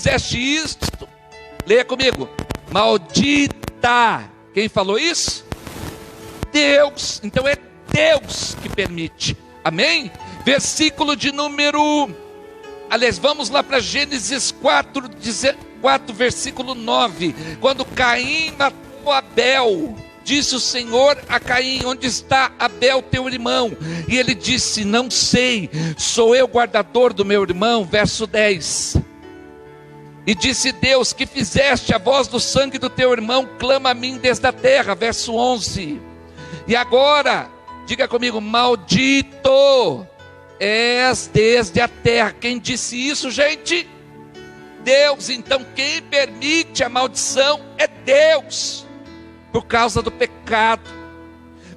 fizeste isto, leia comigo, maldita. Quem falou isso? Deus. Então é Deus que permite. Amém? Versículo de número... Aliás, vamos lá para Gênesis 4, versículo 9. Quando Caim matou Abel, disse o Senhor a Caim: onde está Abel teu irmão? E ele disse: não sei, sou eu guardador do meu irmão. Verso 10. E disse Deus: que fizeste? A voz do sangue do teu irmão clama a mim desde a terra. Verso 11. E agora, diga comigo: maldito és desde a terra. Quem disse isso, gente? Deus. Então quem permite a maldição é Deus, por causa do pecado.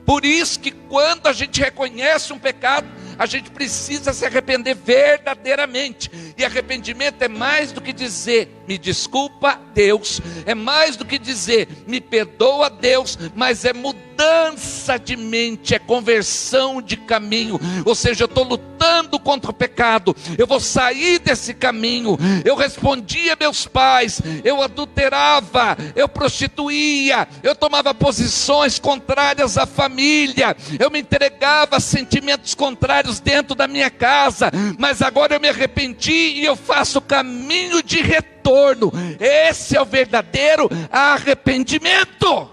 Por isso que quando a gente reconhece um pecado, a gente precisa se arrepender verdadeiramente. E arrependimento é mais do que dizer me desculpa, Deus. É mais do que dizer me perdoa, Deus. Mas é mudança de mente, é conversão de caminho. Ou seja, eu estou lutando contra o pecado, eu vou sair desse caminho. Eu respondia a meus pais, eu adulterava, eu prostituía, eu tomava posições contrárias à família, eu me entregava a sentimentos contrários dentro da minha casa. Mas agora eu me arrependi e eu faço o caminho de retorno. Esse é o verdadeiro arrependimento.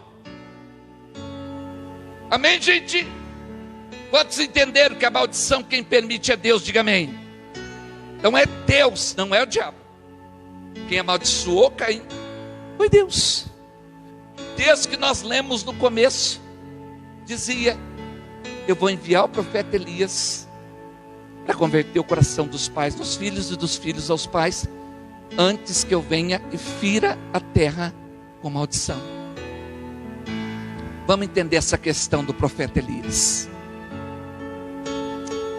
Amém, gente? Quantos entenderam que a maldição quem permite é Deus? Diga amém. Então é Deus, não é o diabo. Quem amaldiçoou Caim foi Deus. Deus que nós lemos no começo dizia: eu vou enviar o profeta Elias para converter o coração dos pais nos filhos e dos filhos aos pais, antes que eu venha e fira a terra com maldição. Vamos entender essa questão do profeta Elias.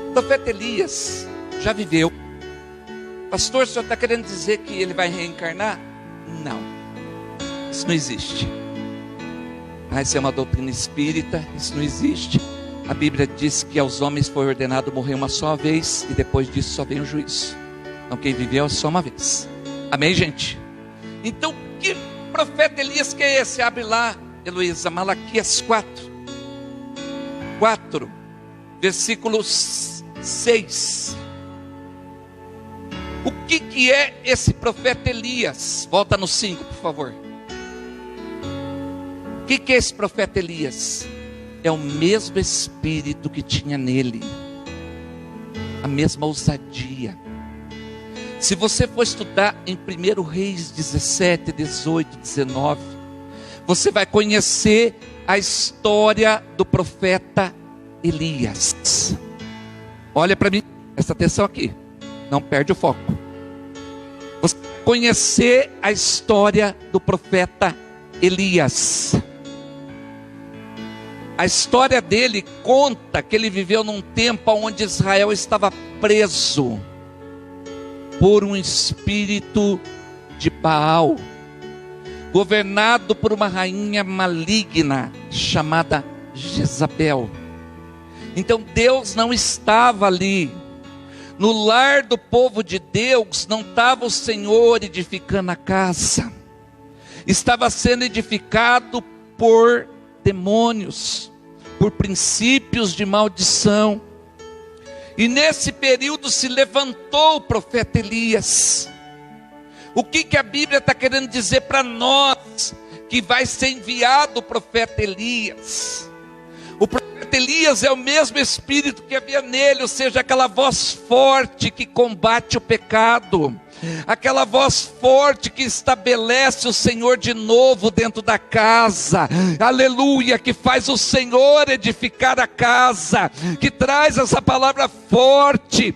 O profeta Elias já viveu. Pastor, o senhor está querendo dizer que ele vai reencarnar? Não, isso não existe. Isso é uma doutrina espírita, isso não existe. A Bíblia diz que aos homens foi ordenado morrer uma só vez, e depois disso só vem o juízo. Então quem viveu é só uma vez. Amém, gente? Então que profeta Elias que é esse? Abre lá, Heloísa, Malaquias 4, versículo 6. O que é esse profeta Elias? Volta no 5, por favor. O que é esse profeta Elias? É o mesmo espírito que tinha nele, a mesma ousadia. Se você for estudar em 1 Reis 17, 18, 19, você vai conhecer a história do profeta Elias. Olha para mim, presta atenção aqui, não perde o foco. Você vai conhecer a história do profeta Elias. A história dele conta que ele viveu num tempo onde Israel estava preso por um espírito de Baal, governado por uma rainha maligna chamada Jezabel. Então Deus não estava ali. No lar do povo de Deus não estava o Senhor edificando a casa, estava sendo edificado por demônios, por princípios de maldição. E nesse período se levantou o profeta Elias. O que a Bíblia está querendo dizer para nós? Que vai ser enviado o profeta Elias. O profeta Elias é o mesmo espírito que havia nele, ou seja, aquela voz forte que combate o pecado, aquela voz forte que estabelece o Senhor de novo dentro da casa, aleluia, que faz o Senhor edificar a casa, que traz essa palavra forte,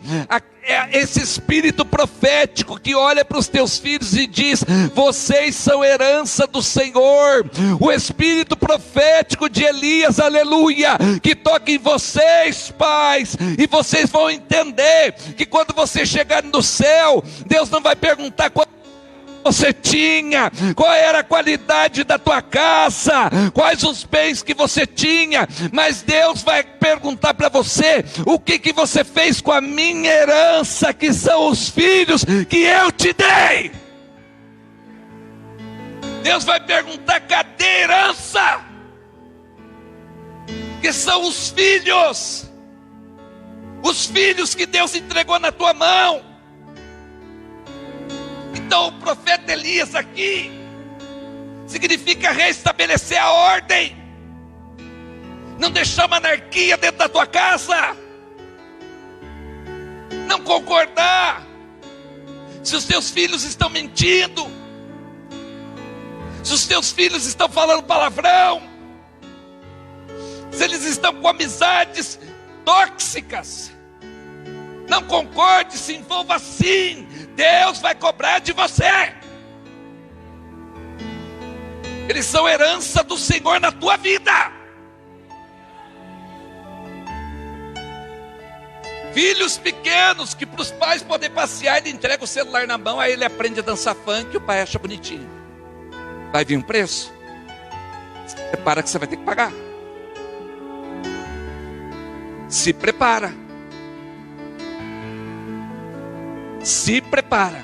esse espírito profético que olha para os teus filhos e diz: vocês são herança do Senhor. O espírito profético de Elias, aleluia, que toca em vocês, pais, e vocês vão entender que quando você chegar no céu, Deus não vai perguntar quanto você tinha, qual era a qualidade da tua casa, quais os bens que você tinha, mas Deus vai perguntar para você: o que você fez com a minha herança, que são os filhos que eu te dei. Deus vai perguntar: cadê a herança? Que são os filhos que Deus entregou na tua mão. Então o profeta Elias aqui significa restabelecer a ordem, não deixar uma anarquia dentro da tua casa, não concordar se os teus filhos estão mentindo, se os teus filhos estão falando palavrão, se eles estão com amizades tóxicas. Não concorde, se envolva sim. Deus vai cobrar de você. Eles são herança do Senhor na tua vida. Filhos pequenos que para os pais poder passear, ele entrega o celular na mão, aí ele aprende a dançar funk e o pai acha bonitinho. Vai vir um preço. Se prepara que você vai ter que pagar. Se prepara. Se prepara.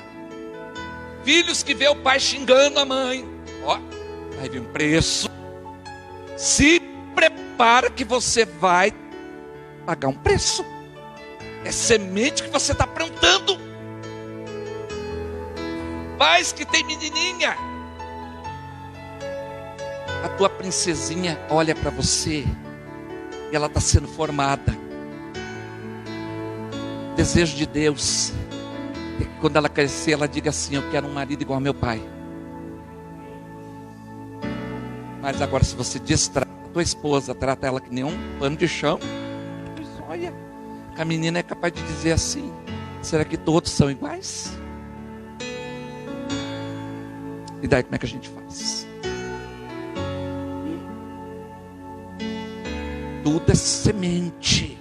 Filhos que vê o pai xingando a mãe, ó, vai vir um preço. Se prepara que você vai pagar um preço. É semente que você está plantando. Pais que tem menininha, a tua princesinha olha para você e ela está sendo formada. Desejo de Deus é que quando ela crescer, ela diga assim: eu quero um marido igual ao meu pai. Mas agora, se você destrata a tua esposa, trata ela que nem um pano de chão, olha, a menina é capaz de dizer assim: será que todos são iguais? E daí como é que a gente faz? Tudo é semente.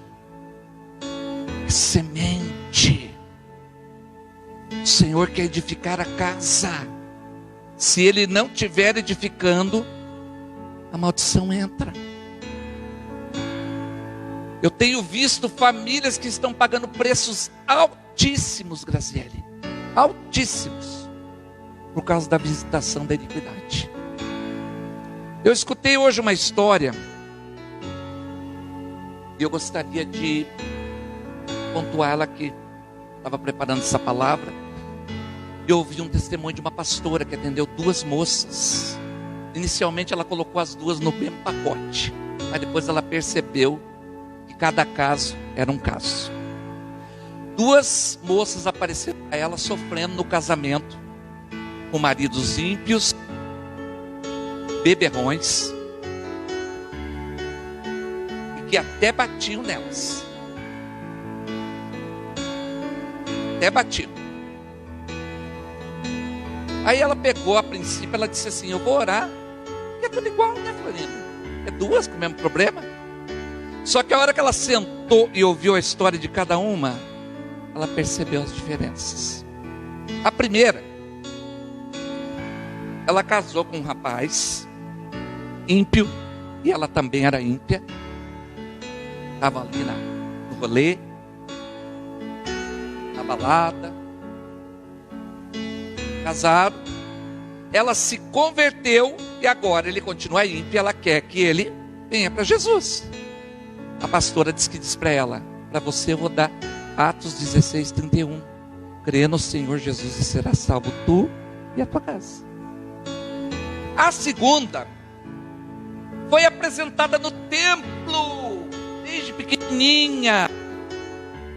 É semente. O Senhor quer edificar a casa. Se Ele não estiver edificando, a maldição entra. Eu tenho visto famílias que estão pagando preços altíssimos, Graziele, altíssimos, por causa da visitação da iniquidade. Eu escutei hoje uma história, e eu gostaria de pontuar ela aqui. Estava preparando essa palavra, e eu ouvi um testemunho de uma pastora que atendeu 2 moças. Inicialmente ela colocou as 2 no mesmo pacote, mas depois ela percebeu que cada caso era um caso. 2 moças apareceram a ela sofrendo no casamento, com maridos ímpios, beberrões, e que até batiam nelas. Até batiam. Aí ela pegou, a princípio, ela disse assim: eu vou orar, que é tudo igual, né, Florina? É 2 com o mesmo problema. Só que a hora que ela sentou e ouviu a história de cada uma, ela percebeu as diferenças. A primeira, ela casou com um rapaz ímpio, e ela também era ímpia. Estava ali no rolê, na balada, casaram. Ela se converteu e agora ele continua ímpio. Ela quer que ele venha para Jesus. A pastora disse para ela: para você eu vou dar Atos 16:31. Crê no Senhor Jesus e será salvo tu e a tua casa. A segunda foi apresentada no templo desde pequenininha,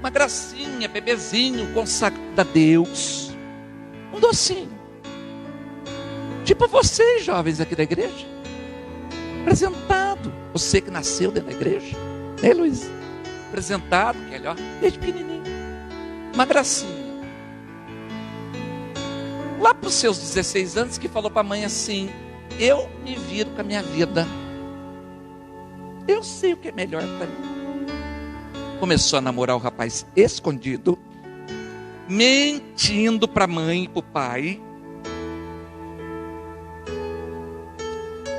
uma gracinha, bebezinho, consagrado a Deus, um docinho, tipo vocês jovens aqui da igreja, apresentado, você que nasceu dentro da igreja, né, Luiz? Apresentado, que ele, ó, desde pequenininho, uma gracinha. Lá para os seus 16 anos, que falou para a mãe assim: eu me viro com a minha vida, eu sei o que é melhor para mim. Começou a namorar o rapaz escondido, mentindo para a mãe e para o pai,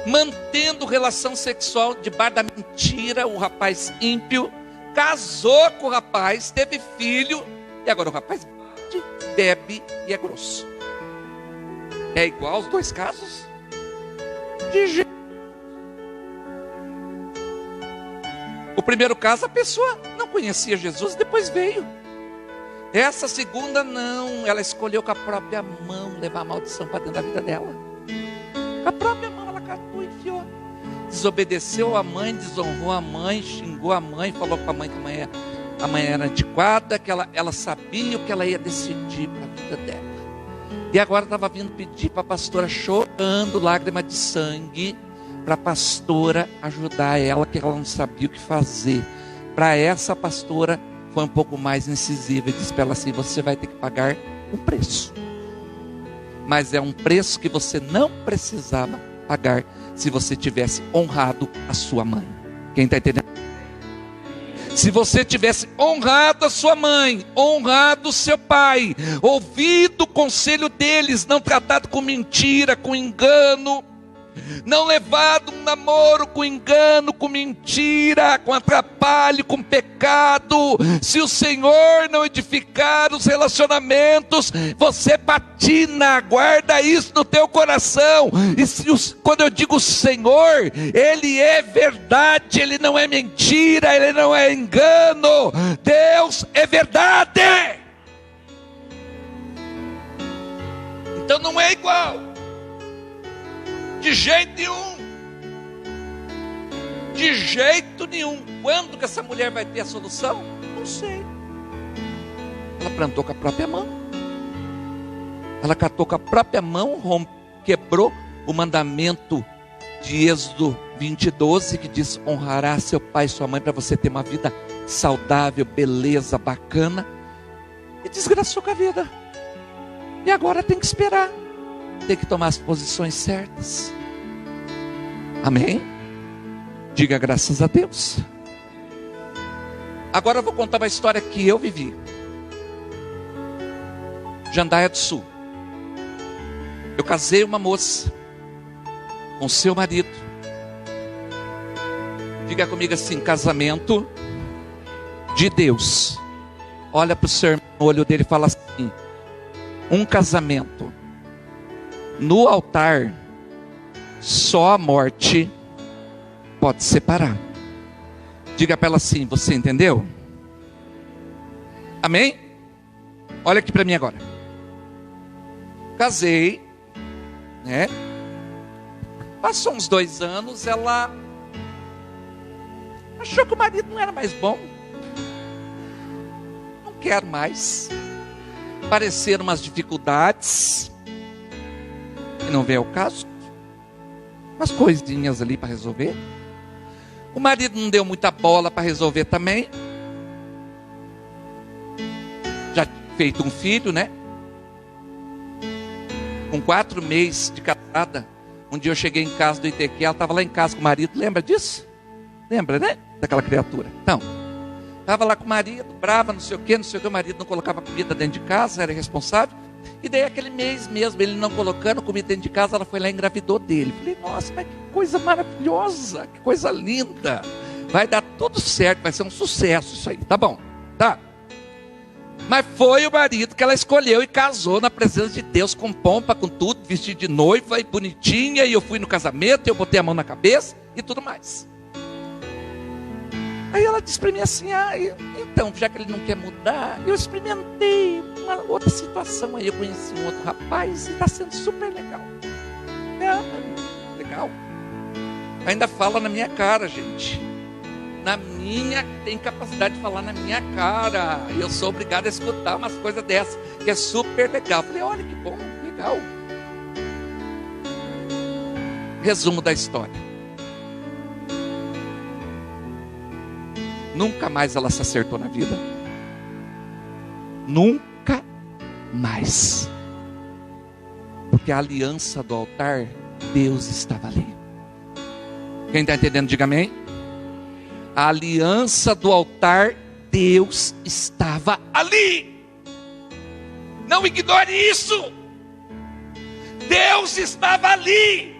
mantendo relação sexual debaixo da mentira. O rapaz ímpio casou com o rapaz, teve filho, e agora o rapaz bate, bebe e é grosso. É igual aos 2 casos? de jeito. O primeiro caso, a pessoa não conhecia Jesus, depois veio. Essa segunda não, ela escolheu com a própria mão levar a maldição para dentro da vida dela. Com a própria mão ela catou e enfiou. Desobedeceu a mãe, desonrou a mãe, xingou a mãe, falou para a mãe que a mãe era antiquada, que ela sabia o que ela ia decidir para a vida dela. E agora estava vindo pedir para a pastora, chorando, lágrima de sangue, para a pastora ajudar ela, que ela não sabia o que fazer. Para essa pastora foi um pouco mais incisiva e disse para ela assim: você vai ter que pagar um preço, mas é um preço que você não precisava pagar se você tivesse honrado a sua mãe. Quem está entendendo? Se você tivesse honrado a sua mãe, honrado o seu pai, ouvido o conselho deles, não tratado com mentira, com engano, não levado um namoro com engano, com mentira, com atrapalho, com pecado. Se o Senhor não edificar os relacionamentos, você patina. Guarda isso no teu coração. E quando eu digo Senhor, Ele é verdade, Ele não é mentira, Ele não é engano. Deus é verdade. Então não é igual. De jeito nenhum. De jeito nenhum. Quando que essa mulher vai ter a solução? Não sei. Ela plantou com a própria mão. Ela catou com a própria mão, quebrou o mandamento de Êxodo 20:12, que diz: honrará seu pai e sua mãe, para você ter uma vida saudável, beleza, bacana. E desgraçou com a vida. E agora tem que esperar. Tem que tomar as posições certas. Amém? Diga graças a Deus. Agora eu vou contar uma história que eu vivi. Jandaia do Sul. Eu casei uma moça com seu marido. Diga comigo assim: casamento de Deus. Olha para o seu irmão no olho dele e fala assim: um casamento no altar, só a morte pode separar. Diga para ela assim: você entendeu? Amém? Olha aqui para mim agora. Casei, né? Passou uns 2 anos, ela achou que o marido não era mais bom. Não quero mais. Apareceram umas dificuldades, que não vem ao caso, umas coisinhas ali para resolver. O marido não deu muita bola para resolver também. Já feito um filho, né? Com 4 meses de casada, um dia eu cheguei em casa do ITQ, ela estava lá em casa com o marido. Lembra disso? Lembra, né? Daquela criatura. Então, estava lá com o marido, brava, não sei o que, o marido não colocava comida dentro de casa, era irresponsável. E daí aquele mês mesmo, ele não colocando comida dentro de casa, ela foi lá e engravidou dele. Falei: nossa, mas que coisa maravilhosa, que coisa linda. Vai dar tudo certo, vai ser um sucesso isso aí, tá bom, tá? Mas foi o marido que ela escolheu e casou na presença de Deus, com pompa, com tudo, vestido de noiva e bonitinha. E eu fui no casamento, eu botei a mão na cabeça e tudo mais. Aí ela disse para mim assim: então, já que ele não quer mudar, eu experimentei uma outra situação aí. Eu conheci um outro rapaz e está sendo super legal. Legal. Ainda fala na minha cara, gente. Tem capacidade de falar na minha cara. E eu sou obrigado a escutar umas coisas dessas, que é super legal. Falei: olha que bom, legal. Resumo da história. Nunca mais ela se acertou na vida. Nunca mais. Porque a aliança do altar, Deus estava ali. Quem está entendendo, diga amém. A aliança do altar, Deus estava ali. Não ignore isso. Deus estava ali.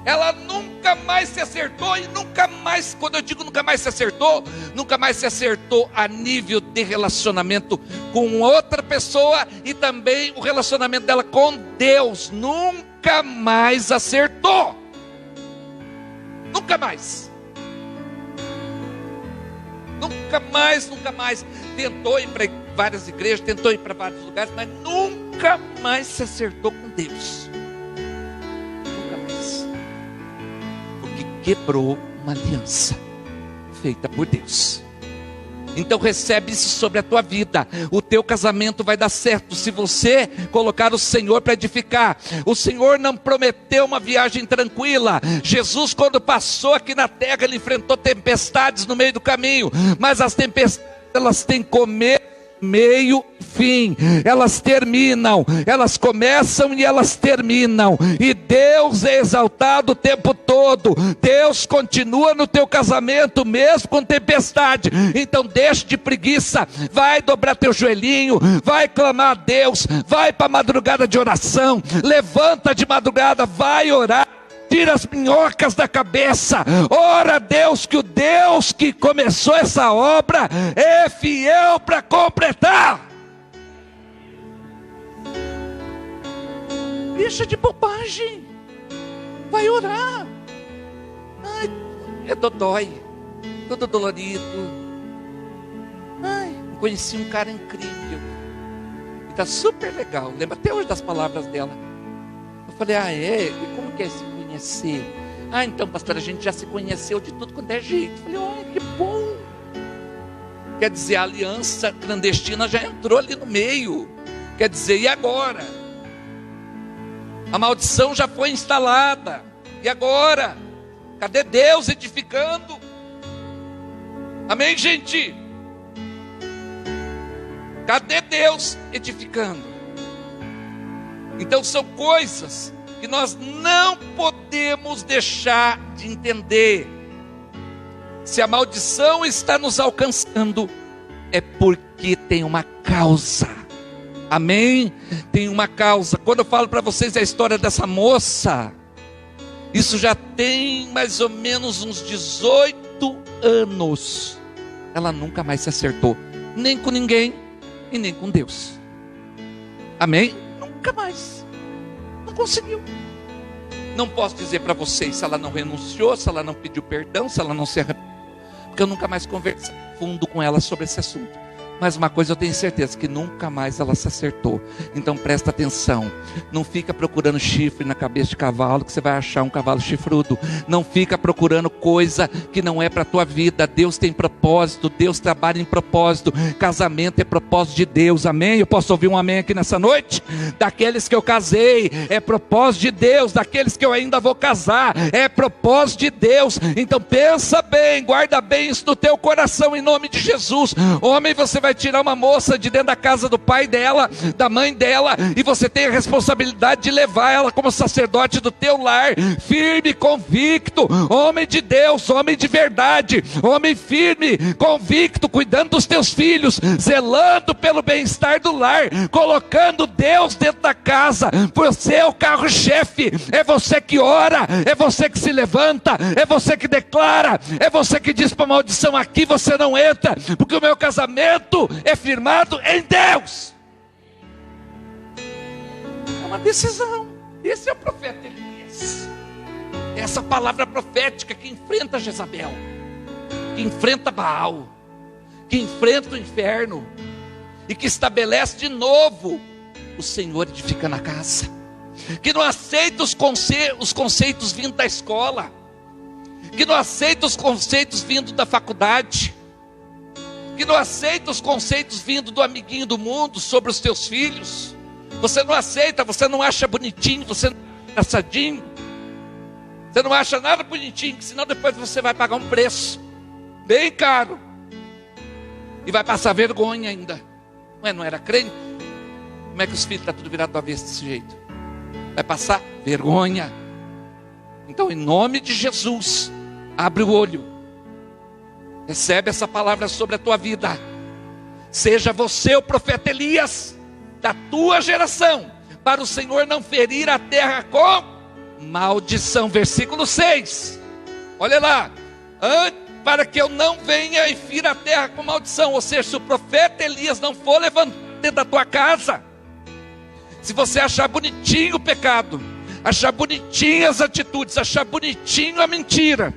Ela nunca nunca mais se acertou, e nunca mais, quando eu digo nunca mais se acertou a nível de relacionamento com outra pessoa, e também o relacionamento dela com Deus, nunca mais acertou, nunca mais, tentou ir para várias igrejas, tentou ir para vários lugares, mas nunca mais se acertou com Deus, nunca mais, porque quebrou uma aliança feita por Deus. Então recebe isso sobre a tua vida. O teu casamento vai dar certo se você colocar o Senhor para edificar. O Senhor não prometeu uma viagem tranquila. Jesus, quando passou aqui na terra, ele enfrentou tempestades no meio do caminho, mas as tempestades, elas têm começo, meio e fim, elas terminam, elas começam e elas terminam, e Deus é exaltado o tempo todo. Deus continua no teu casamento mesmo com tempestade. Então deixa de preguiça, vai dobrar teu joelhinho, vai clamar a Deus, vai para a madrugada de oração, levanta de madrugada, vai orar, tira as minhocas da cabeça, ora a Deus, que o Deus que começou essa obra é fiel para completar. Deixa de bobagem, vai orar. Ai, é dodói, todo dolorido. Ai, conheci um cara incrível, e está super legal, lembro até hoje das palavras dela. Eu falei, e como que é esse conhecer? Então, pastor, a gente já se conheceu de tudo quanto é jeito. Eu falei, olha que bom. Quer dizer, a aliança clandestina já entrou ali no meio. Quer dizer, e agora? A maldição já foi instalada. E agora? Cadê Deus edificando? Amém, gente? Cadê Deus edificando? Então são coisas que nós não podemos deixar de entender. Se a maldição está nos alcançando, é porque tem uma causa. Amém? Tem uma causa. Quando eu falo para vocês a história dessa moça, isso já tem mais ou menos uns 18 anos. Ela nunca mais se acertou, nem com ninguém e nem com Deus. Amém? Nunca mais. Não conseguiu. Não posso dizer para vocês se ela não renunciou, se ela não pediu perdão, se ela não se arrependeu, porque eu nunca mais conversei fundo com ela sobre esse assunto. Mas uma coisa eu tenho certeza, que nunca mais ela se acertou. Então presta atenção, não fica procurando chifre na cabeça de cavalo, que você vai achar um cavalo chifrudo. Não fica procurando coisa que não é para a tua vida. Deus tem propósito, Deus trabalha em propósito. Casamento é propósito de Deus, amém? Eu posso ouvir um amém aqui nessa noite? Daqueles que eu casei, é propósito de Deus. Daqueles que eu ainda vou casar, é propósito de Deus. Então pensa bem, guarda bem isso no teu coração, em nome de Jesus. Homem, você vai tirar uma moça de dentro da casa do pai dela, da mãe dela, e você tem a responsabilidade de levar ela como sacerdote do teu lar, firme, convicto, homem de Deus, homem de verdade, homem firme, convicto, cuidando dos teus filhos, zelando pelo bem-estar do lar, colocando Deus dentro da casa. Você é o carro-chefe, é você que ora, é você que se levanta, é você que declara, é você que diz para a maldição: aqui você não entra, porque o meu casamento é firmado em Deus. É uma decisão. Esse é o profeta Elias. Essa palavra profética que enfrenta Jezabel, que enfrenta Baal, que enfrenta o inferno, e que estabelece de novo o Senhor edificando a casa, que não aceita os conceitos vindo da escola, que não aceita os conceitos vindo da faculdade, que não aceita os conceitos vindo do amiguinho do mundo sobre os teus filhos. Você não aceita, você não acha bonitinho, você não acha engraçadinho, você não acha nada bonitinho, senão depois você vai pagar um preço bem caro e vai passar vergonha ainda. Não era crente? Como é que os filhos estão tudo virado do avesso desse jeito? Vai passar vergonha. Então, em nome de Jesus, abre o olho, recebe essa palavra sobre a tua vida. Seja você o profeta Elias da tua geração, para o Senhor não ferir a terra com maldição. Versículo 6. Olha lá. Para que eu não venha e fira a terra com maldição. Ou seja, se o profeta Elias não for levantado dentro da tua casa, se você achar bonitinho o pecado, achar bonitinho as atitudes, achar bonitinho a mentira,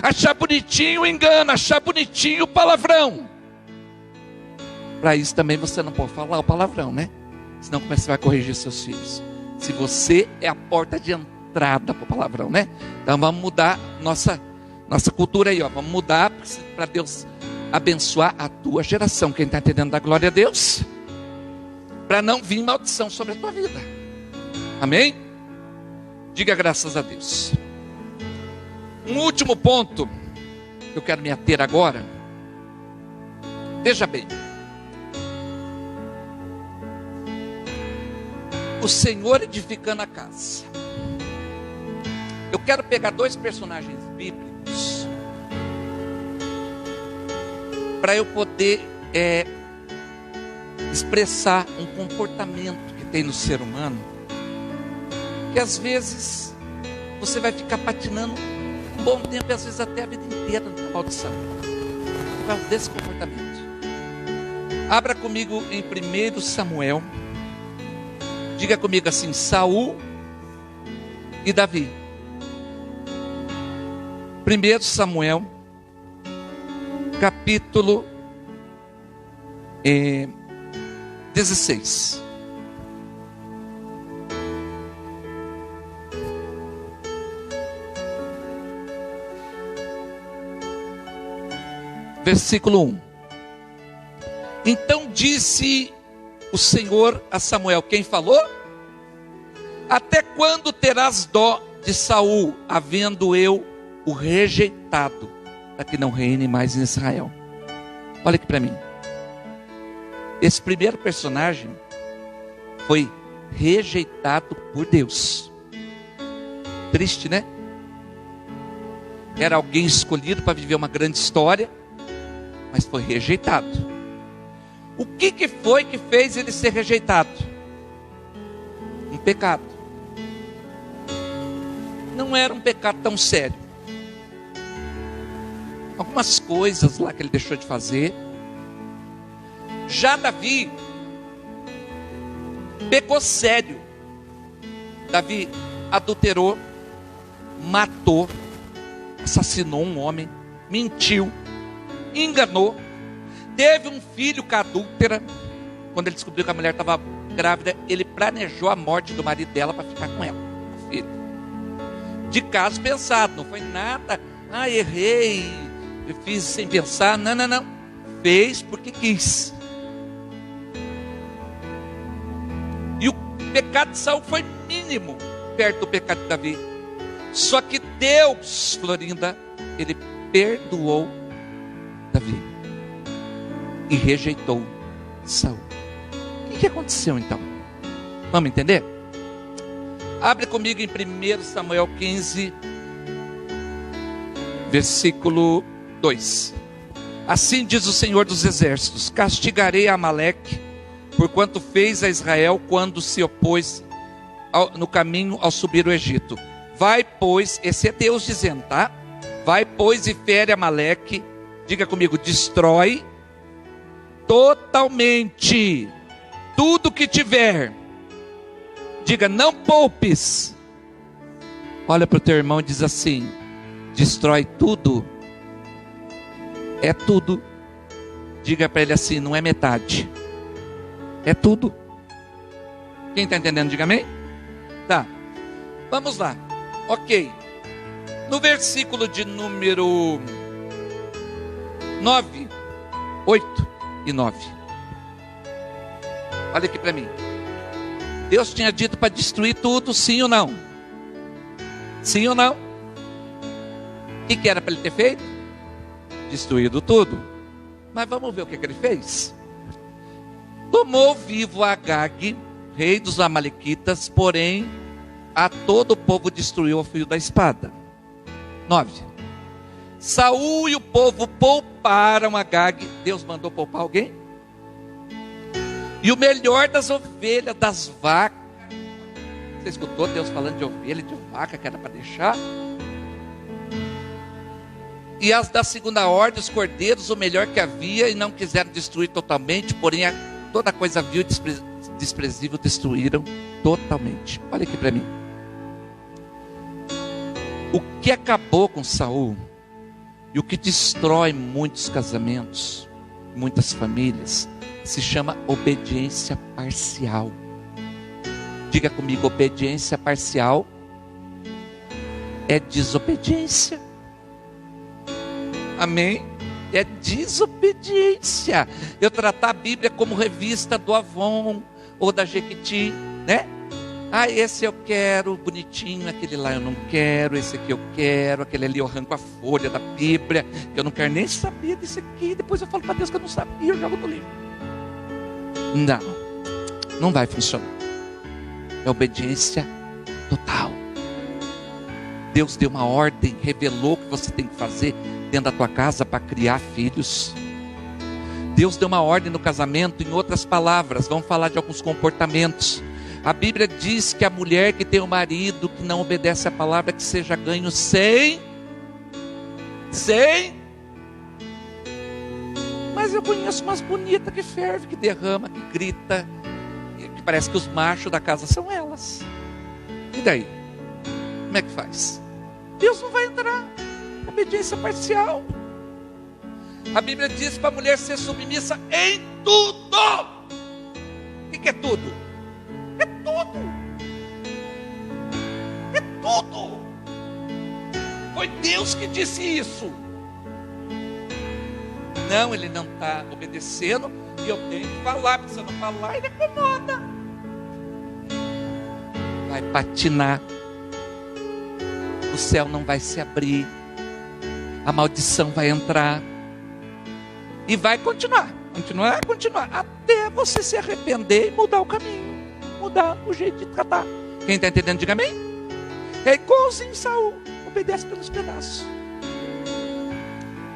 achar bonitinho o engano, achar bonitinho o palavrão, para isso também você não pode falar o palavrão, né? Senão como é que você vai corrigir seus filhos? Se você é a porta de entrada para o palavrão, né? Então vamos mudar nossa cultura aí, ó. Vamos mudar para Deus abençoar a tua geração. Quem está entendendo da glória a Deus? Para não vir maldição sobre a tua vida. Amém? Diga graças a Deus. Um último ponto que eu quero me ater agora. Veja bem. O Senhor edificando a casa. Eu quero pegar dois personagens bíblicos para eu poder expressar um comportamento que tem no ser humano, que às vezes você vai ficar patinando um bom tempo e às vezes até a vida inteira na maldição, por causa desse comportamento. Abra comigo em 1 Samuel. Diga comigo assim: Saul e Davi. 1 Samuel, capítulo 16. Versículo 1. Então disse o Senhor a Samuel: quem falou? Até quando terás dó de Saul, havendo eu o rejeitado, para que não reine mais em Israel? Olha aqui para mim. Esse primeiro personagem foi rejeitado por Deus. Triste, né? Era alguém escolhido para viver uma grande história, mas foi rejeitado. O que foi que fez ele ser rejeitado? Um pecado. Não era um pecado tão sério. Algumas coisas lá que ele deixou de fazer. Já Davi pecou sério. Davi adulterou, matou, assassinou um homem, mentiu, enganou, teve um filho com a adúltera. Quando ele descobriu que a mulher estava grávida, ele planejou a morte do marido dela para ficar com ela, o filho. De caso pensado, não foi nada, errei, eu fiz sem pensar, não, fez porque quis. E o pecado de Saul foi mínimo perto do pecado de Davi. Só que Deus, Florinda, ele perdoou Davi e rejeitou Saul. O que aconteceu então? Vamos entender? Abre comigo em 1 Samuel 15, versículo 2. Assim diz o Senhor dos Exércitos: castigarei a Amaleque, porquanto fez a Israel quando se opôs no caminho ao subir o Egito. Vai, pois, esse é Deus dizendo, tá? Vai, pois, e fere Amaleque. Diga comigo: destrói totalmente tudo que tiver. Diga: não poupes. Olha para o teu irmão e diz assim: destrói tudo. É tudo. Diga para ele assim: não é metade, é tudo. Quem está entendendo, diga amém. Tá, vamos lá. Ok, no versículo de número 9, 8 e 9. Olha aqui para mim. Deus tinha dito para destruir tudo, sim ou não? Sim ou não? O que era para ele ter feito? Destruído tudo. Mas vamos ver o que ele fez. Tomou vivo Agag, rei dos amalequitas, porém a todo o povo destruiu ao fio da espada. 9. Saul e o povo pouparam Agag. Deus mandou poupar alguém? E o melhor das ovelhas, das vacas, Você escutou Deus falando de ovelha e de vaca que era para deixar? E as da segunda ordem, os cordeiros, o melhor que havia, e não quiseram destruir totalmente, porém toda coisa vil e desprezível destruíram totalmente. Olha aqui para mim. O que acabou com Saul e o que destrói muitos casamentos, muitas famílias, se chama obediência parcial. Diga comigo, obediência parcial é desobediência. Amém? É desobediência. Eu tratar a Bíblia como revista do Avon ou da Jequiti, né? Ah, esse eu quero, bonitinho, aquele lá eu não quero, esse aqui eu quero, aquele ali eu arranco a folha da Bíblia, que eu não quero nem saber desse aqui, depois eu falo para Deus que eu não sabia, eu jogo no livro. Não vai funcionar. É obediência total. Deus deu uma ordem, revelou o que você tem que fazer dentro da tua casa para criar filhos. Deus deu uma ordem no casamento, em outras palavras, vamos falar de alguns comportamentos. A Bíblia diz que a mulher que tem um marido que não obedece a palavra, que seja ganho sem. Mas eu conheço umas bonitas que ferve, que derrama, que grita, que parece que os machos da casa são elas. E daí? Como é que faz? Deus não vai entrar. Obediência parcial. A Bíblia diz para a mulher ser submissa em tudo. O que é tudo? É tudo. É tudo. Foi Deus que disse isso. Não, ele não está obedecendo. E eu tenho que falar, porque se eu não falar, ele acomoda. Vai patinar. O céu não vai se abrir. A maldição vai entrar. E vai continuar. Continuar. Até você se arrepender e mudar o caminho. Mudar o jeito de tratar. Quem está entendendo, diga amém. É igualzinho Saul. Obedece pelos pedaços.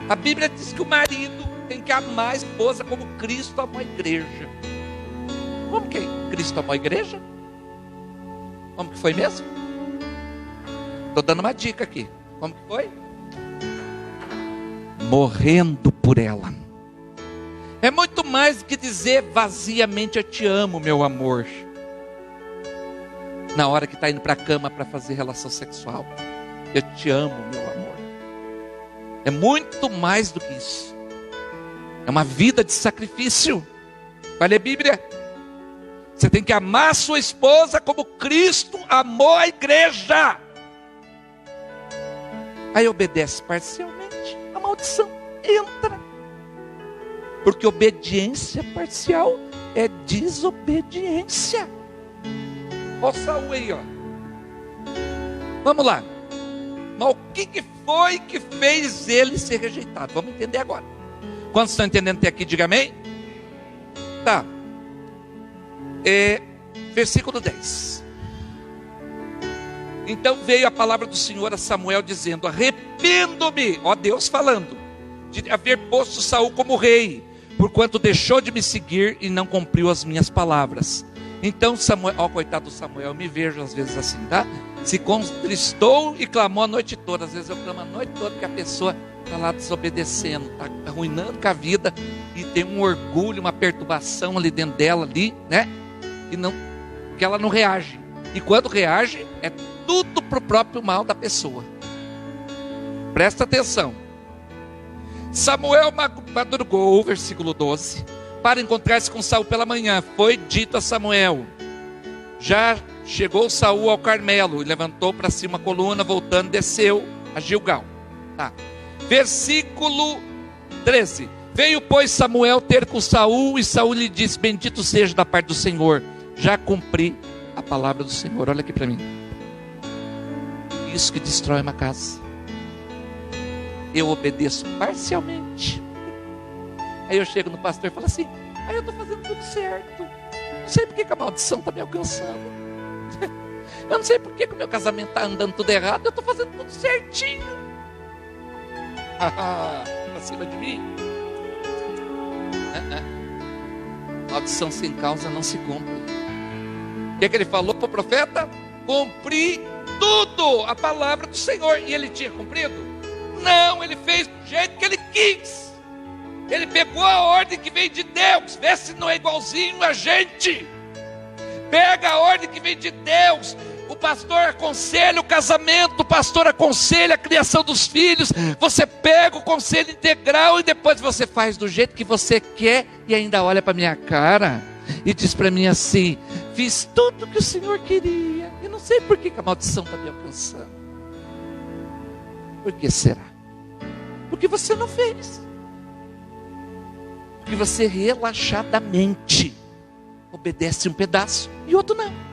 A Bíblia diz que o marido tem que amar a esposa como Cristo amou a igreja. Como que Cristo amou a igreja? Como que foi mesmo? Estou dando uma dica aqui. Como que foi? Morrendo por ela. É muito mais do que dizer vaziamente eu te amo, meu amor. Na hora que está indo para a cama para fazer relação sexual. Eu te amo, meu amor. É muito mais do que isso. É uma vida de sacrifício. Vai ler a Bíblia. Você tem que amar a sua esposa como Cristo amou a igreja. Aí obedece parcialmente, a maldição entra. Porque obediência parcial é desobediência. Olha o Saul aí, ó. Vamos lá. Mas o que foi que fez ele ser rejeitado? Vamos entender agora. Quantos estão entendendo até aqui? Diga amém. Tá. Versículo 10. Então veio a palavra do Senhor a Samuel dizendo: arrependo-me, ó Deus falando, de haver posto Saul como rei, porquanto deixou de me seguir e não cumpriu as minhas palavras. Então Samuel, ó coitado do Samuel, eu me vejo às vezes assim, tá? Se contristou e clamou a noite toda. Às vezes eu clamo a noite toda porque a pessoa está lá desobedecendo, está arruinando com a vida e tem um orgulho, uma perturbação ali dentro dela, ali, né? E não, que ela não reage. E quando reage, é tudo para o próprio mal da pessoa. Presta atenção. Samuel madrugou, versículo 12, para encontrar-se com Saul pela manhã. Foi dito a Samuel: já chegou Saul ao Carmelo, e levantou para si uma coluna, voltando, desceu a Gilgal. Tá. Versículo 13. Veio, pois, Samuel ter com Saul, e Saul lhe disse: bendito seja da parte do Senhor, já cumpri a palavra do Senhor. Olha aqui para mim. Isso que destrói uma casa. Eu obedeço parcialmente. Aí eu chego no pastor e falo assim: eu estou fazendo tudo certo. Não sei porque que a maldição está me alcançando. Eu não sei porque que o meu casamento está andando tudo errado. Eu estou fazendo tudo certinho. Para cima de mim. Maldição sem causa não se cumpre. O que ele falou para o profeta? cumpri tudo, a palavra do Senhor. E ele tinha cumprido? Não, ele fez do jeito que ele quis. Ele pegou a ordem que vem de Deus. Vê se não é igualzinho a gente. Pega a ordem que vem de Deus. O pastor aconselha o casamento, o pastor aconselha a criação dos filhos. Você pega o conselho integral e depois você faz do jeito que você quer e ainda olha para minha cara e diz para mim assim: fiz tudo o que o Senhor queria e não sei por que a maldição está me alcançando. Por que será? Porque você não fez. Porque você relaxadamente obedece um pedaço e outro não.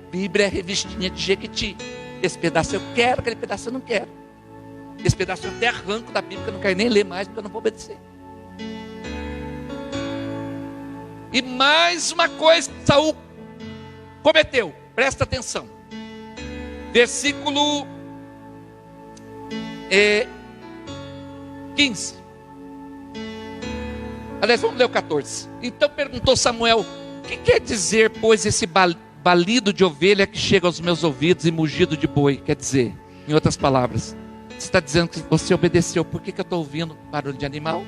Bíblia é revistinha de Jequiti. Esse pedaço eu quero, aquele pedaço eu não quero. Esse pedaço eu até arranco da Bíblia, que eu não quero nem ler mais, porque eu não vou obedecer. E mais uma coisa que Saul cometeu, presta atenção. Versículo 15. Aliás, vamos ler o 14. Então perguntou Samuel: o que quer dizer, pois, esse balido de ovelha que chega aos meus ouvidos e mugido de boi? Quer dizer, em outras palavras, você está dizendo que você obedeceu, por que eu estou ouvindo barulho de animal?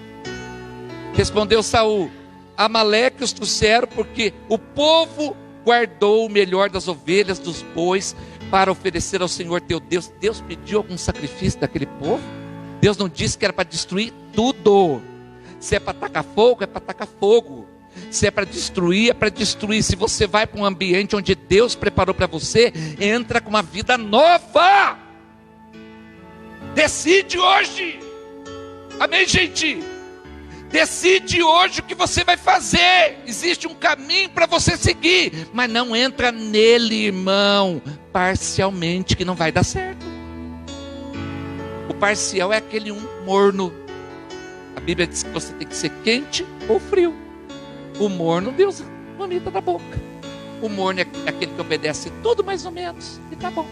Respondeu Saul: Amaleque os trouxeram porque o povo guardou o melhor das ovelhas, dos bois, para oferecer ao Senhor teu Deus. Deus pediu algum sacrifício daquele povo? Deus não disse que era para destruir tudo. Se é para tacar fogo, é para tacar fogo. Se é para destruir, é para destruir. Se você vai para um ambiente onde Deus preparou para você, entra com uma vida nova. Decide hoje. Amém, gente? Decide hoje o que você vai fazer. Existe um caminho para você seguir, mas não entra nele, irmão, parcialmente, que não vai dar certo. O parcial é aquele morno. A Bíblia diz que você tem que ser quente ou frio. O morno, Deus vomita da boca. O morno é aquele que obedece tudo mais ou menos e tá bom.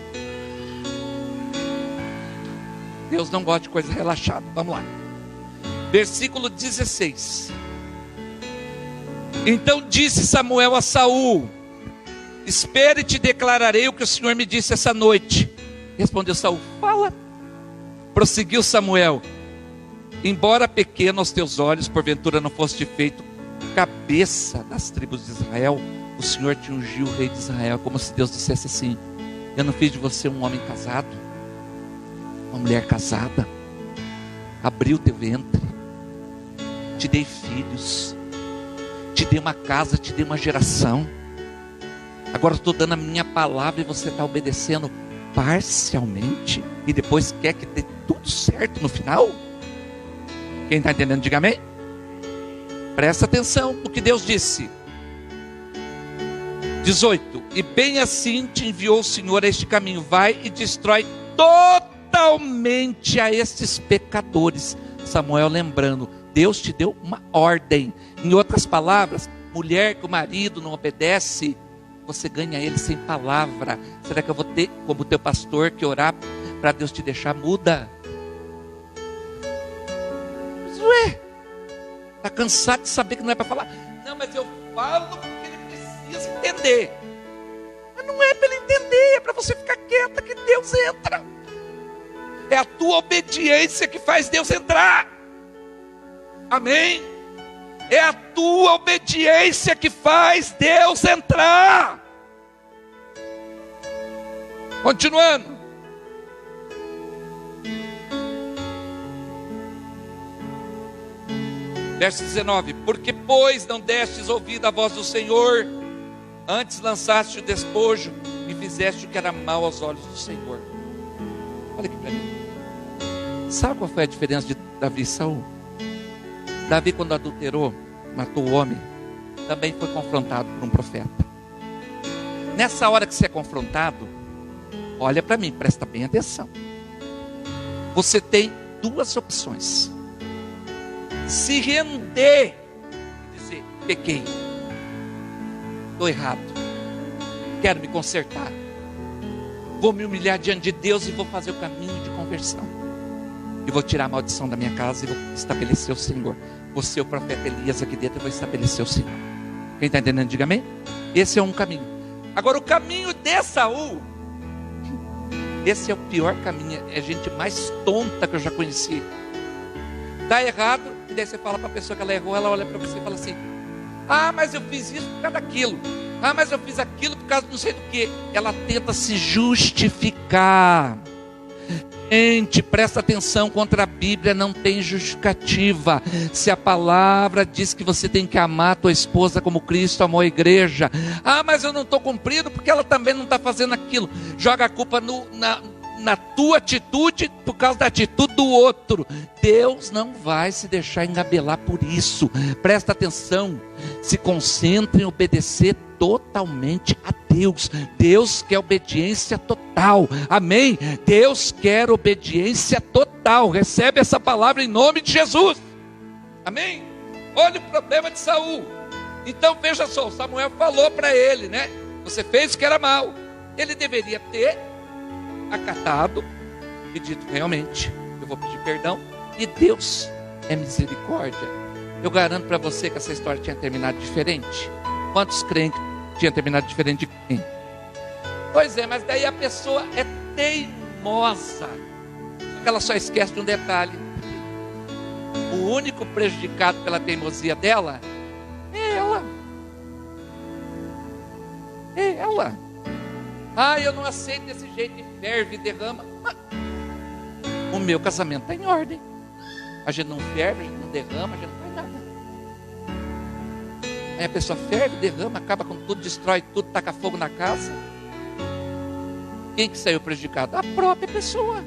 Deus não gosta de coisa relaxada. Vamos lá. Versículo 16. Então disse Samuel a Saul: espere e te declararei o que o Senhor me disse essa noite. Respondeu Saul: fala. Prosseguiu Samuel: embora pequeno aos teus olhos, porventura não foste feito cabeça das tribos de Israel, o Senhor te ungiu rei de Israel. Como se Deus dissesse assim: eu não fiz de você um homem casado, uma mulher casada, abri o teu ventre, te dei filhos, te dei uma casa, te dei uma geração. Agora estou dando a minha palavra e você está obedecendo parcialmente e depois quer que dê tudo certo no final? Quem está entendendo, diga amém. Presta atenção no que Deus disse. 18. E bem assim te enviou o Senhor a este caminho: vai e destrói totalmente a estes pecadores. Samuel lembrando, Deus te deu uma ordem. Em outras palavras, mulher que o marido não obedece, você ganha ele sem palavra. Será que eu vou ter, como teu pastor, que orar para Deus te deixar muda? Mas ué, está cansado de saber que não é para falar? Não, mas eu falo porque ele precisa entender. Mas não é para ele entender, é para você ficar quieta que Deus entra. É a tua obediência que faz Deus entrar. Amém? É a tua obediência que faz Deus entrar. Continuando. Verso 19. Porque, pois, não destes ouvido à voz do Senhor, antes lançaste o despojo e fizeste o que era mal aos olhos do Senhor. Olha aqui para mim. Sabe qual foi a diferença de Davi e Saul? Davi, quando adulterou, matou o homem, também foi confrontado por um profeta. Nessa hora que você é confrontado, olha para mim, presta bem atenção. Você tem duas opções: se render e dizer, pequei, estou errado, quero me consertar, vou me humilhar diante de Deus e vou fazer o caminho de conversão, e vou tirar a maldição da minha casa e vou estabelecer o Senhor. Você, o profeta Elias aqui dentro, eu vou estabelecer o Senhor. Quem está entendendo, diga amém. Esse é um caminho. Agora o caminho de Saul Esse é o pior caminho, é a gente mais tonta que eu já conheci. Dá errado, e daí você fala para a pessoa que ela errou, ela olha para você e fala assim: ah, mas eu fiz isso por causa daquilo. Ah, mas eu fiz aquilo por causa de não sei do que. Ela tenta se justificar. Gente, presta atenção, contra a Bíblia não tem justificativa. Se a palavra diz que você tem que amar a tua esposa como Cristo amou a igreja. Ah, mas eu não estou cumprindo porque ela também não está fazendo aquilo. Joga a culpa na tua atitude por causa da atitude do outro. Deus não vai se deixar engabelar por isso. Presta atenção, se concentre em obedecer totalmente a Deus. Deus quer obediência total, amém? Deus quer obediência total. Recebe essa palavra em nome de Jesus, amém? Olha o problema de Saul. Então veja só, Samuel falou para ele, né? Você fez o que era mal. Ele deveria ter acatado e dito: realmente, eu vou pedir perdão, e Deus é misericórdia. Eu garanto para você que essa história tinha terminado diferente. Quantos creem que tinha terminado diferente de quem? Pois é, mas daí a pessoa é teimosa, porque ela só esquece de um detalhe: o único prejudicado pela teimosia dela é ela. É ela. Ah, eu não aceito desse jeito, e ferve e derrama. Mas o meu casamento está em ordem. A gente não ferve, a gente não derrama, a gente não faz nada. Aí a pessoa ferve, derrama, acaba com tudo, destrói tudo, taca fogo na casa. Quem que saiu prejudicado? A própria pessoa.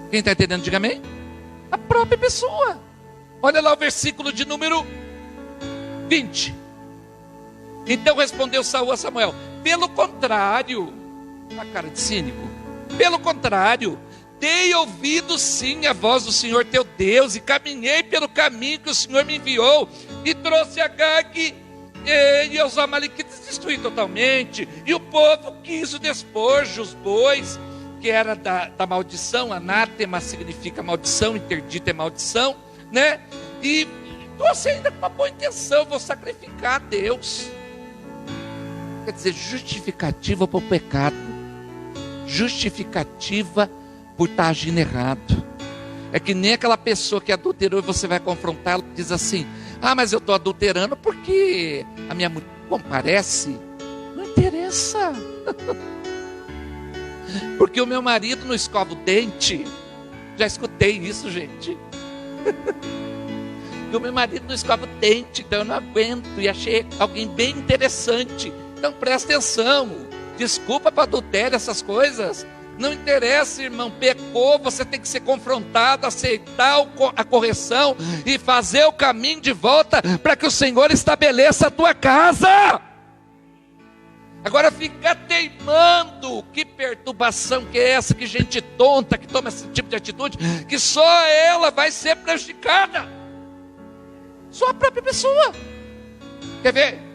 Quem está entendendo, diga amém. A própria pessoa. Olha lá o versículo de número 20. Então respondeu Saul a Samuel: pelo contrário, a cara de cínico, pelo contrário, dei ouvido sim à voz do Senhor teu Deus, e caminhei pelo caminho que o Senhor me enviou, e trouxe Agag e os amalequitas destruí totalmente, e o povo quis o despojo, os bois, que era da maldição. Anátema significa maldição, interdito é maldição, né? E trouxe ainda com uma boa intenção: vou sacrificar a Deus. Quer dizer, justificativa para o pecado, justificativa por estar agindo errado. É que nem aquela pessoa que adulterou e você vai confrontar, ela diz assim: ah, mas eu estou adulterando porque a minha mulher comparece. Não interessa. Porque o meu marido não escova o dente. Já escutei isso, gente. Porque o meu marido não escova o dente, então eu não aguento. E achei alguém bem interessante. Então presta atenção. Desculpa para adultério, essas coisas. Não interessa, irmão, pecou, você tem que ser confrontado, aceitar a correção e fazer o caminho de volta para que o Senhor estabeleça a tua casa. Agora ficar teimando, que perturbação que é essa? Que gente tonta que toma esse tipo de atitude, que só ela vai ser prejudicada, só a própria pessoa. Quer ver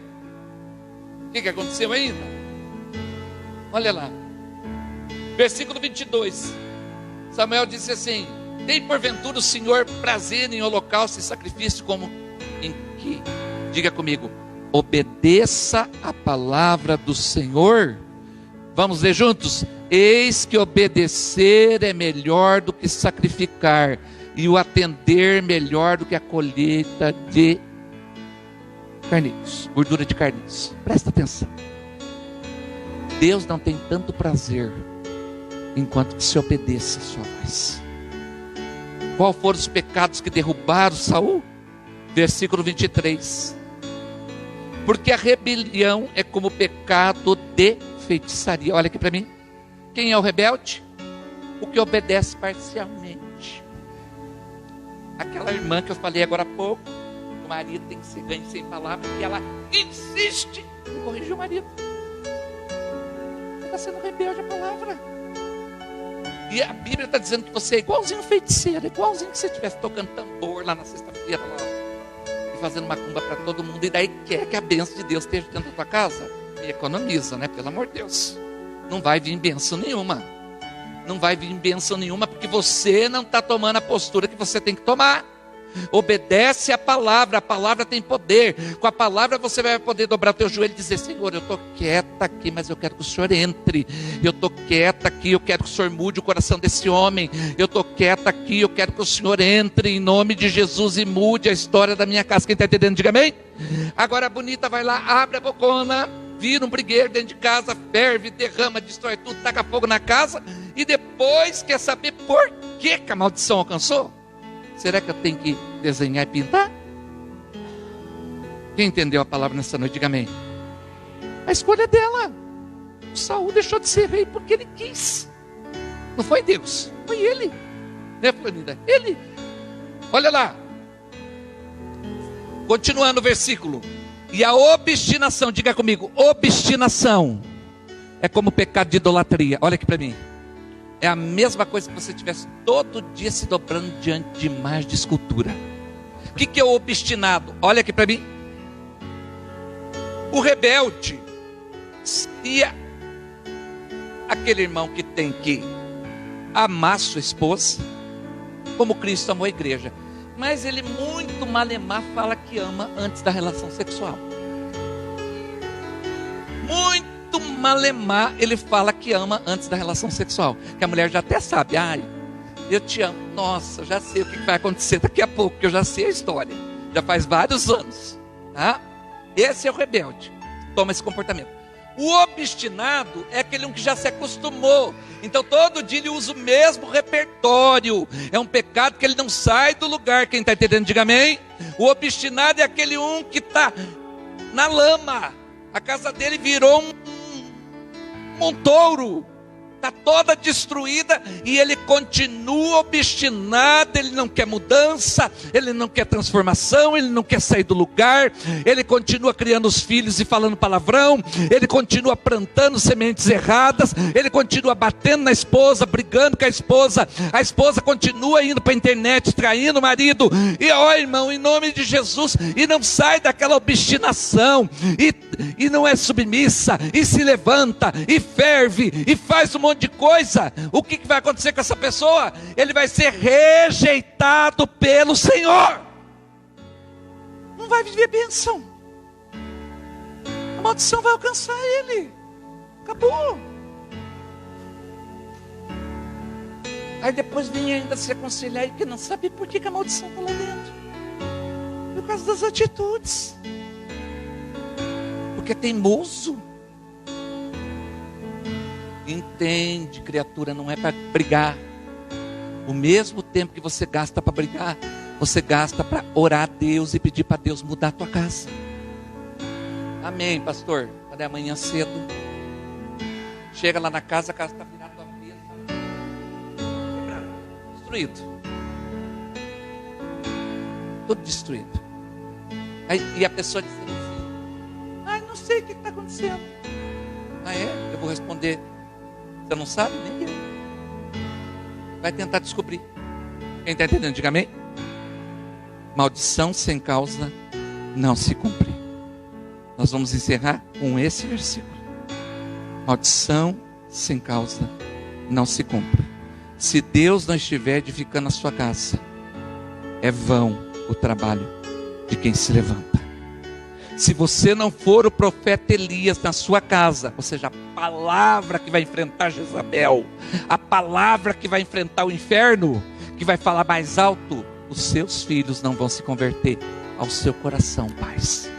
o que aconteceu ainda? Olha lá, versículo 22. Samuel disse assim: tem porventura o Senhor prazer em holocausto e sacrifício como em que? Diga comigo: obedeça a palavra do Senhor. Vamos ler juntos? Eis que obedecer é melhor do que sacrificar, e o atender melhor do que a colheita de carneiros, gordura de carneiros. Presta atenção. Deus não tem tanto prazer enquanto que se obedeça a sua voz. Qual foram os pecados que derrubaram Saul? Versículo 23. Porque a rebelião é como o pecado de feitiçaria. Olha aqui para mim. Quem é o rebelde? O que obedece parcialmente. Aquela irmã que eu falei agora há pouco, o marido tem que ser ganho sem palavras, e ela insiste em corrigir o marido. Você está sendo rebelde à palavra. E a Bíblia está dizendo que você é igualzinho feiticeiro, igualzinho que você estivesse tocando tambor lá na sexta-feira, lá, e fazendo macumba para todo mundo, e daí quer que a bênção de Deus esteja dentro da tua casa. E economiza, né? Pelo amor de Deus. Não vai vir bênção nenhuma. Não vai vir bênção nenhuma, porque você não está tomando a postura que você tem que tomar. Obedece a palavra tem poder. Com a palavra você vai poder dobrar o teu joelho e dizer: Senhor, eu estou quieta aqui, mas eu quero que o Senhor entre. Eu estou quieta aqui, eu quero que o Senhor mude o coração desse homem. Eu estou quieta aqui, eu quero que o Senhor entre em nome de Jesus e mude a história da minha casa. Quem está entendendo, diga amém. Agora a bonita vai lá, abre a bocona, vira um brigueiro dentro de casa, ferve, derrama, destrói tudo, taca fogo na casa, e depois quer saber por que a maldição alcançou? Será que eu tenho que desenhar e pintar? Quem entendeu a palavra nessa noite, diga amém. A escolha dela. O Saul deixou de ser rei porque ele quis. Não foi Deus, foi ele. Né, Florinda? Ele. Olha lá. Continuando o versículo. E a obstinação, diga comigo, obstinação é como o pecado de idolatria. Olha aqui para mim. É a mesma coisa que você estivesse todo dia se dobrando diante de imagens de escultura. O que é o obstinado? Olha aqui para mim. O rebelde seria aquele irmão que tem que amar sua esposa, como Cristo amou a igreja. Mas ele muito malemar fala que ama antes da relação sexual. Muito malemar ele fala que ama antes da relação sexual. Que a mulher já até sabe. Ai, eu te amo. Nossa, já sei o que vai acontecer daqui a pouco, que eu já sei a história. Já faz vários anos. Tá? Esse é o rebelde. Toma esse comportamento. O obstinado é aquele que já se acostumou. Então todo dia ele usa o mesmo repertório. É um pecado que ele não sai do lugar. Quem está entendendo, diga amém. O obstinado é aquele que está na lama. A casa dele virou um montouro. Está toda destruída e ele continua obstinado. Ele não quer mudança, ele não quer transformação, ele não quer sair do lugar. Ele continua criando os filhos e falando palavrão. Ele continua plantando sementes erradas. Ele continua batendo na esposa, brigando com a esposa. A esposa continua indo para a internet, traindo o marido. E ó, irmão, em nome de Jesus, e não sai daquela obstinação, e não é submissa, e se levanta, e ferve, e faz um monte de coisa. O que vai acontecer com essa pessoa? Ele vai ser rejeitado pelo Senhor. Não vai viver bênção. A maldição vai alcançar ele. Acabou. Aí depois vem ainda se aconselhar, que não sabe por que a maldição está lá dentro. Por causa das atitudes. Porque é teimoso. Entende, criatura, não é para brigar. O mesmo tempo que você gasta para brigar, você gasta para orar a Deus e pedir para Deus mudar a tua casa. Amém, pastor. Quando é amanhã cedo, chega lá na casa, a casa está virada do avesso, destruído. Tudo destruído. Aí, e a pessoa dizendo assim: ai, não sei o que está acontecendo. Ah, é? Eu vou responder: você não sabe? Nem eu. Vai tentar descobrir. Quem está entendendo, diga amém. Maldição sem causa não se cumpre. Nós vamos encerrar com esse versículo. Maldição sem causa não se cumpre. Se Deus não estiver edificando a sua casa, é vão o trabalho de quem se levanta. Se você não for o profeta Elias na sua casa, ou seja, a palavra que vai enfrentar Jezabel, a palavra que vai enfrentar o inferno, que vai falar mais alto, os seus filhos não vão se converter ao seu coração, pais.